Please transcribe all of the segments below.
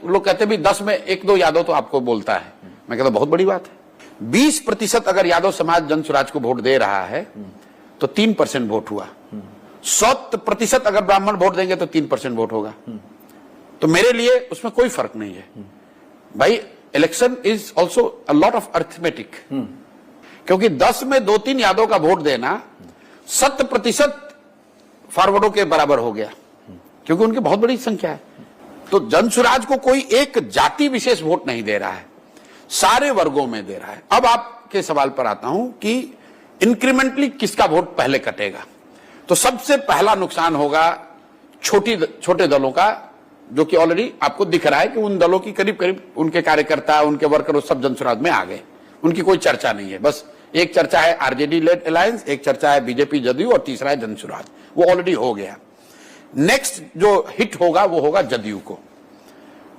लोग कहते हैं भी 10 में 1-2 यादव तो आपको बोलता है। मैं कहता बहुत बड़ी बात है। 20% अगर यादव समाज जन स्वराज को वोट दे रहा है तो 3% वोट हुआ। 100% अगर ब्राह्मण वोट देंगे तो 3% वोट होगा। तो मेरे लिए उसमें कोई फर्क नहीं है भाई। Election is also a lot of arithmetic, क्योंकि 10 में 2-3 यादव का वोट देना 100% फॉरवर्डों के बराबर हो गया, क्योंकि उनकी बहुत बड़ी संख्या है। तो जन स्वराज को कोई एक जाति विशेष वोट नहीं दे रहा है, सारे वर्गों में दे रहा है। अब आपके सवाल पर आता हूं कि इंक्रीमेंटली किसका वोट पहले कटेगा। तो सबसे पहला नुकसान होगा छोटे दलों का, जो कि ऑलरेडी आपको दिख रहा है कि उन दलों की करीब करीब उनके कार्यकर्ता, उनके वर्कर सब जन स्वराज में आ गए। उनकी कोई चर्चा नहीं है, बस एक चर्चा है आरजेडी लेड अलायंस, एक चर्चा है बीजेपी जदयू, और तीसरा है जन स्वराज। वो ऑलरेडी हो गया। नेक्स्ट जो हिट होगा वो होगा जदयू को।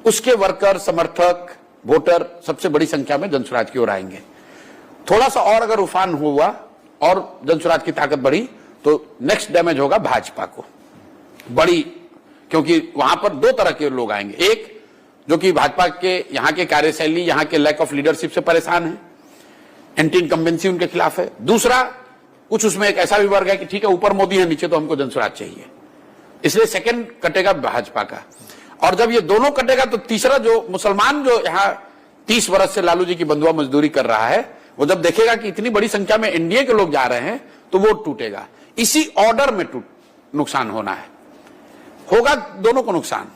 उसके वर्कर, समर्थक, वोटर सबसे बड़ी संख्या में जन स्वराज की ओर आएंगे। थोड़ा सा और अगर उफान हुआ और जन स्वराज की ताकत बढ़ी तो नेक्स्ट डैमेज होगा भाजपा को बड़ी, क्योंकि वहां पर 2 तरह के लोग आएंगे। एक जो कि भाजपा के यहां के कार्यशैली, यहां के लैक ऑफ लीडरशिप से परेशान है, एंटी इनकम्बेंसी उनके खिलाफ है। दूसरा कुछ उसमें एक ऐसा भी वर्ग है कि ठीक है ऊपर मोदी है, नीचे तो हमको जन स्वराज चाहिए, इसलिए सेकंड कटेगा भाजपा का। और जब ये दोनों कटेगा तो तीसरा जो मुसलमान जो यहाँ 30 वर्ष से लालू जी की बंधुआ मजदूरी कर रहा है, वो जब देखेगा कि इतनी बड़ी संख्या में एनडीए के लोग जा रहे हैं तो वोट टूटेगा। इसी ऑर्डर में नुकसान होना है, होगा दोनों को नुकसान।